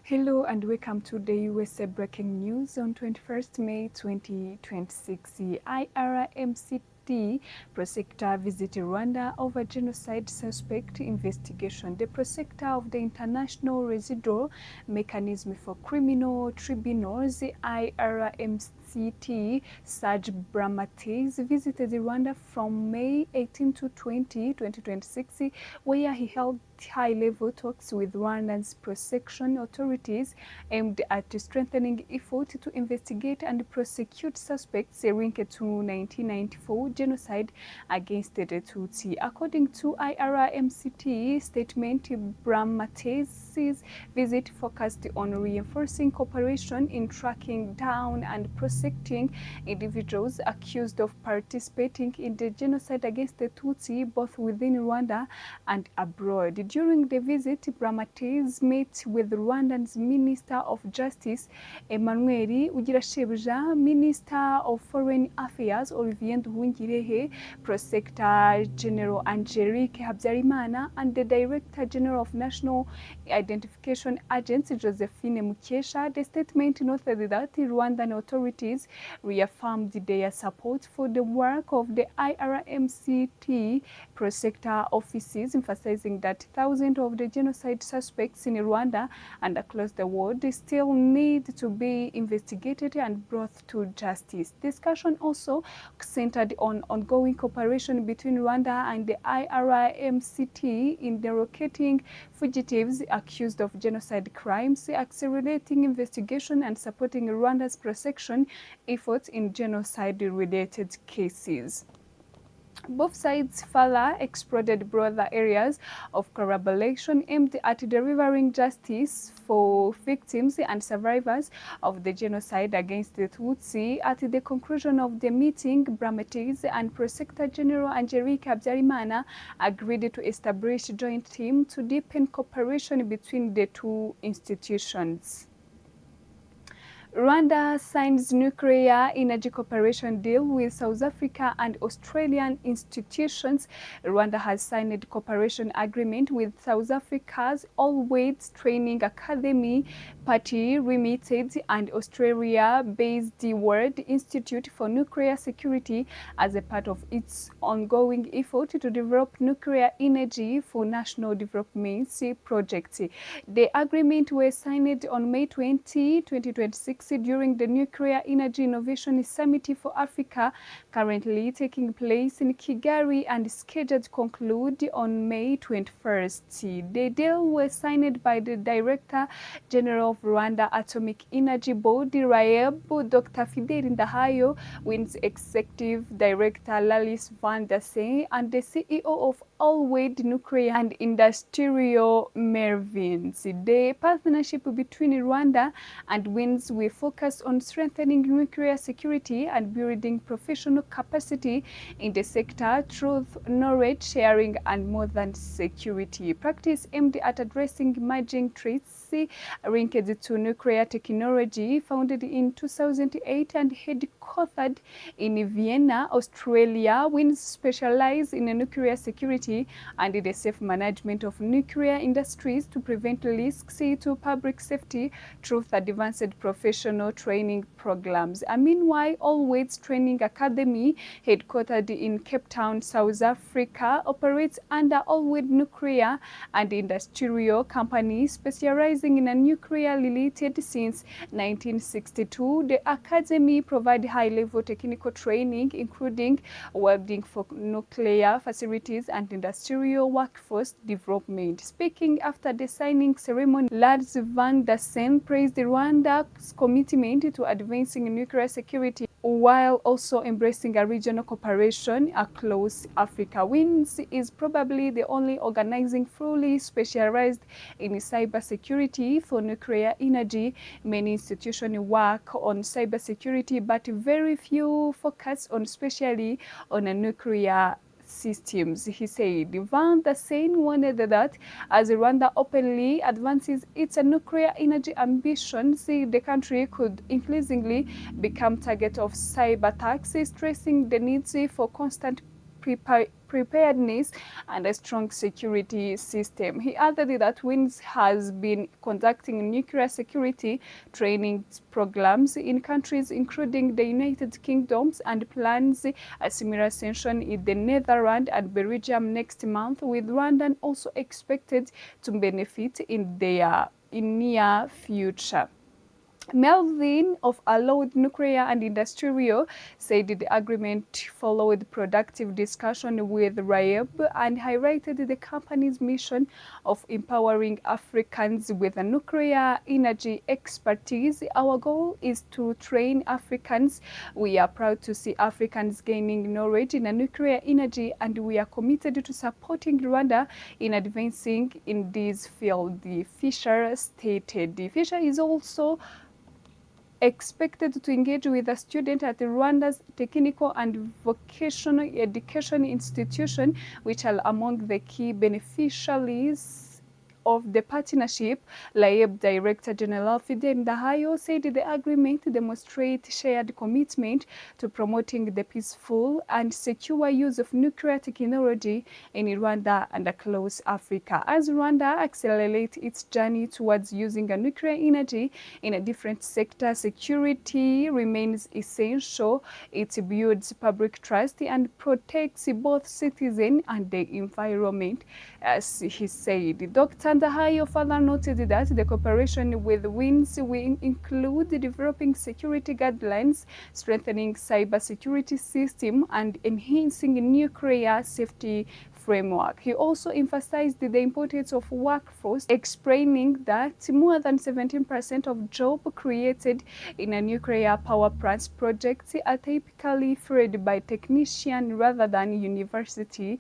Hello and welcome to the USA Breaking News on 21st May 2026. The IRMCT prosecutor visited Rwanda over genocide suspect investigation. The prosecutor of the International Residual Mechanism for Criminal Tribunals, the IRMCT, Serge Bramates, visited Rwanda from May 18 to 20, 2026, where he held high-level talks with Rwanda's prosecution authorities aimed at strengthening efforts to investigate and prosecute suspects linked to 1994 genocide against the Tutsi. According to IRMCT statement, Bramates' visit focused on reinforcing cooperation in tracking down and prosecuting individuals accused of participating in the genocide against the Tutsi, both within Rwanda and abroad. During the visit, Bramates met with Rwanda's Minister of Justice, Emmanuel Ugirashebuja, Minister of Foreign Affairs, Olivier Nduhungirehe, Prosecutor General Angelique Habyarimana, and the Director General of National Identification Agency, Josephine Mukesha. The statement noted that the Rwandan authorities reaffirmed their support for the work of the IRMCT prosecutor offices, emphasizing that thousands of the genocide suspects in Rwanda and across the world still need to be investigated and brought to justice. Discussion also centered on ongoing cooperation between Rwanda and the IRMCT in relocating fugitives accused of genocide crimes, accelerating investigation, and supporting Rwanda's prosecution efforts in genocide-related cases. Both sides further explored broader areas of collaboration aimed at delivering justice for victims and survivors of the genocide against the Tutsi. At the conclusion of the meeting, Bramates and Prosecutor General Angelique Habyarimana agreed to establish a joint team to deepen cooperation between the two institutions. Rwanda signs nuclear energy cooperation deal with South Africa and Australian institutions. Rwanda has signed a cooperation agreement with South Africa's All-Wades Training Academy, Party Limited, and Australia-based World Institute for Nuclear Security as a part of its ongoing effort to develop nuclear energy for national development projects. The agreement was signed on May 20, 2026 during the Nuclear Energy Innovation Summit for Africa, currently taking place in Kigali and scheduled to conclude on May 21st. The deal was signed by the Director General of Rwanda Atomic Energy Board, RAEB, Dr. Fidel Ndahayo, WIN's Executive Director Lalis van der Seen, and the CEO of All-Wade Nuclear and Industrial Mervins. The partnership between Rwanda and WINS will focus on strengthening nuclear security and building professional capacity in the sector through knowledge sharing and modern security practice aimed at addressing emerging threats linked to nuclear technology. Founded in 2008 and headquartered in Vienna, Australia, WINS specialize in nuclear security and the safe management of nuclear industries to prevent risks to public safety through advanced professional training programs. Meanwhile, All-Wades Training Academy, headquartered in Cape Town, South Africa, operates under All-Wade Nuclear and Industrial Company, specializing in nuclear-related since 1962. The academy provides high-level technical training, including welding for nuclear facilities and industrial workforce development. Speaking after the signing ceremony, Lalis van der Seen praised Rwanda's commitment to advancing nuclear security while also embracing a regional cooperation across Africa. WINS is probably the only organizing fully specialized in cybersecurity for nuclear energy. Many institutions work on cybersecurity, but very few focus on, especially on nuclear systems. He said Van der Seen wanted that as Rwanda openly advances its nuclear energy ambitions, the country could increasingly become target of cyber attacks, stressing the need for constant preparedness and a strong security system. He added that WINS has been conducting nuclear security training programs in countries including the United Kingdom and plans a similar session in the Netherlands and Belgium next month, with Rwanda also expected to benefit in near future. Melvin of Allowed Nuclear and Industrial said the agreement followed productive discussion with RAEB and highlighted the company's mission of empowering Africans with a nuclear energy expertise. Our goal is to train Africans. We are proud to see Africans gaining knowledge in nuclear energy, and we are committed to supporting Rwanda in advancing in this field, the Fisher stated. The Fisher is also expected to engage with a student at Rwanda's technical and vocational education institution, which are among the key beneficiaries of the partnership. RAEB Director General Fidel Ndahayo said the agreement demonstrates shared commitment to promoting the peaceful and secure use of nuclear technology in Rwanda and across Africa. As Rwanda accelerates its journey towards using a nuclear energy in a different sector, security remains essential. It builds public trust and protects both citizens and the environment, as he said. Dr. Ndahayo further noted that the cooperation with WINS will include developing security guidelines, strengthening cybersecurity system, and enhancing nuclear safety framework. He also emphasized the importance of workforce, explaining that more than 17% of jobs created in a nuclear power plants projects are typically filled by technicians rather than university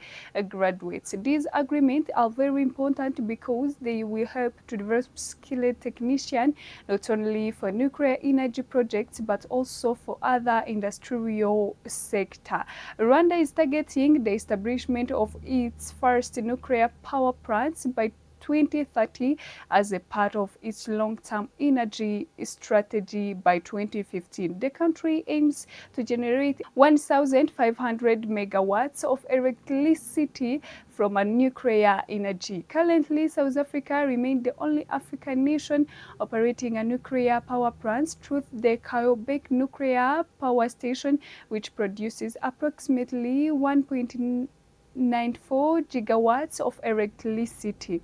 graduates. These agreements are very important because they will help to develop skilled technicians not only for nuclear energy projects but also for other industrial sector. Rwanda is targeting the establishment of its first nuclear power plants by 2030 as a part of its long-term energy strategy by 2015. The country aims to generate 1,500 megawatts of electricity from a nuclear energy. Currently, South Africa remains the only African nation operating a nuclear power plant through the Kaobek nuclear power station, which produces approximately 1.94 gigawatts of electricity.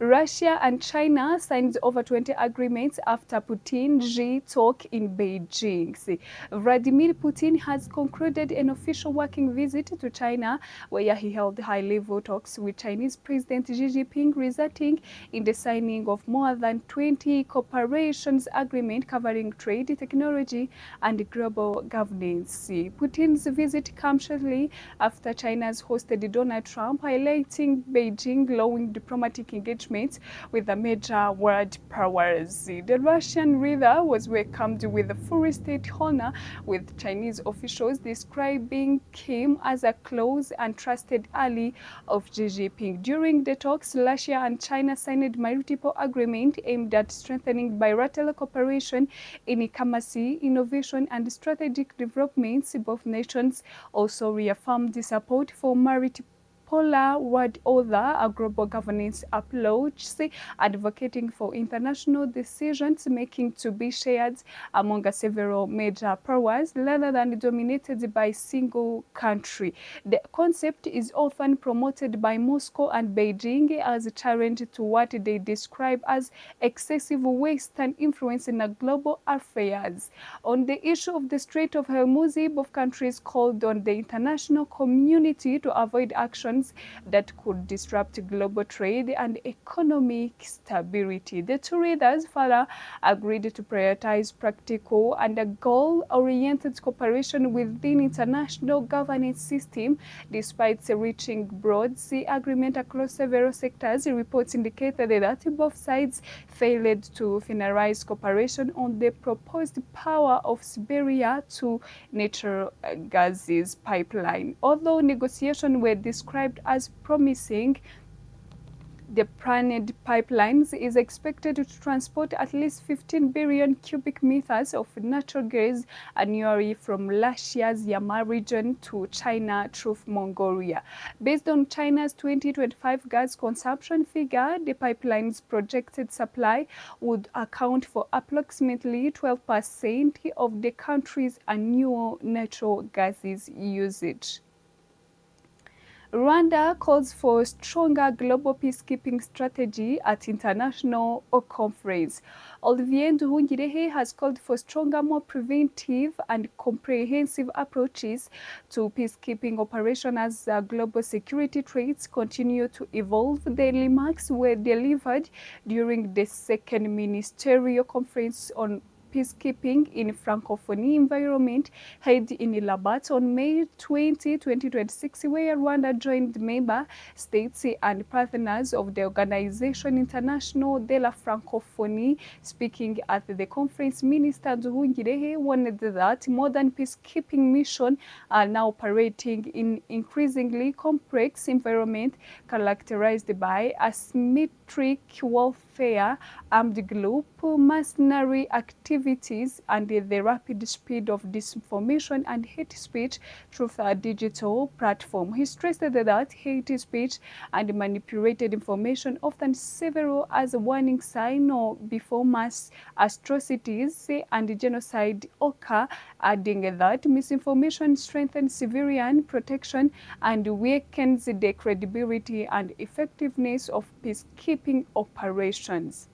Russia and China signed over 20 agreements after Putin-Xi talk in Beijing. Vladimir Putin has concluded an official working visit to China, where he held high-level talks with Chinese President Xi Jinping, resulting in the signing of more than 20 cooperation agreements covering trade, technology, and global governance. Putin's visit comes shortly after China's hosted Donald Trump, highlighting Beijing glowing diplomatic engagement with the major world powers. The Russian leader was welcomed with a full state honor, with Chinese officials describing him as a close and trusted ally of Xi Jinping. During the talks, Russia and China signed multiple agreements aimed at strengthening bilateral cooperation in diplomacy, innovation, and strategic developments. Both nations also reaffirmed support for polar world order, a global governance approach, advocating for international decisions making to be shared among several major powers rather than dominated by a single country. The concept is often promoted by Moscow and Beijing as a challenge to what they describe as excessive Western influence in global affairs. On the issue of the Strait of Hormuz, both countries called on the international community to avoid actions that could disrupt global trade and economic stability. The two leaders further agreed to prioritize practical and goal-oriented cooperation within international governance system. Despite reaching broad agreement across several sectors, reports indicated that both sides failed to finalize cooperation on the proposed power of Siberia to natural gases pipeline. Although negotiations were described as promising, The planned pipelines is expected to transport at least 15 billion cubic meters of natural gas annually from Russia's Yama region to China through Mongolia. Based on China's 2025 gas consumption figure, the pipeline's projected supply would account for approximately 12% of the country's annual natural gases usage. Rwanda calls for stronger global peacekeeping strategy at international conference. Olivier Nduhungirehe has called for stronger, more preventive and comprehensive approaches to peacekeeping operations as global security threats continue to evolve. The remarks were delivered during the second ministerial conference on peacekeeping in Francophonie environment held in Rabat on May 20, 2026, where Rwanda joined member states and partners of the Organization International de la Francophonie. Speaking at the conference, Minister Nduhungirehe warned that modern peacekeeping missions are now operating in increasingly complex environment characterized by asymmetric warfare, armed group, mercenary activities, and the rapid speed of disinformation and hate speech through a digital platform. He stressed that hate speech and manipulated information often serve as a warning sign or before mass atrocities and genocide occur, adding that misinformation strengthens civilian protection and weakens the credibility and effectiveness of peacekeeping operations.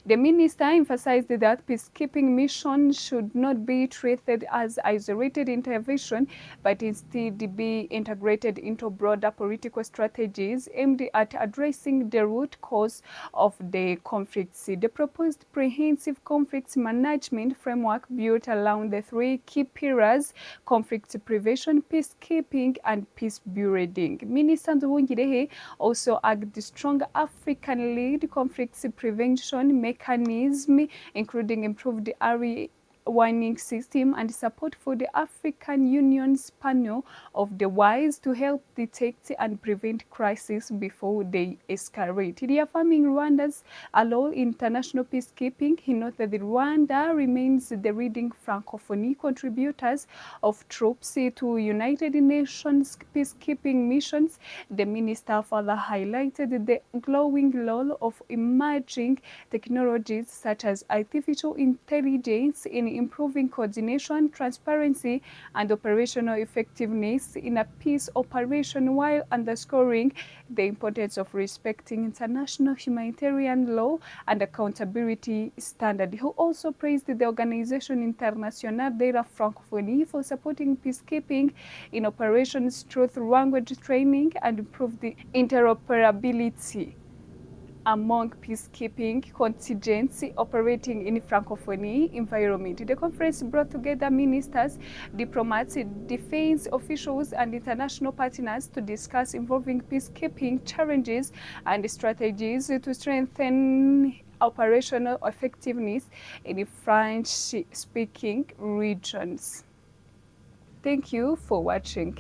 The minister emphasized that peacekeeping missions should not be treated as isolated intervention, but instead be integrated into broader political strategies aimed at addressing the root cause of the conflicts. The proposed comprehensive conflict management framework built around the three key pillars: conflict prevention, peacekeeping, and peace building. Minister Nduhungirehe also urged strong African-led conflict prevention mechanism, including improved early warning system and support for the African Union's panel of the wise to help detect and prevent crises before they escalate. Reaffirming Rwanda's role in international peacekeeping, he noted that Rwanda remains the leading Francophonie contributors of troops to United Nations peacekeeping missions. The minister further highlighted the growing role of emerging technologies such as artificial intelligence in improving coordination, transparency, and operational effectiveness in a peace operation, while underscoring the importance of respecting international humanitarian law and accountability standards. He also praised the Organization Internationale de la Francophonie for supporting peacekeeping in operations through language training and improved interoperability among peacekeeping contingents operating in Francophonie environment. The conference brought together ministers, diplomats, defense officials, and international partners to discuss involving peacekeeping challenges and strategies to strengthen operational effectiveness in French-speaking regions. Thank you for watching.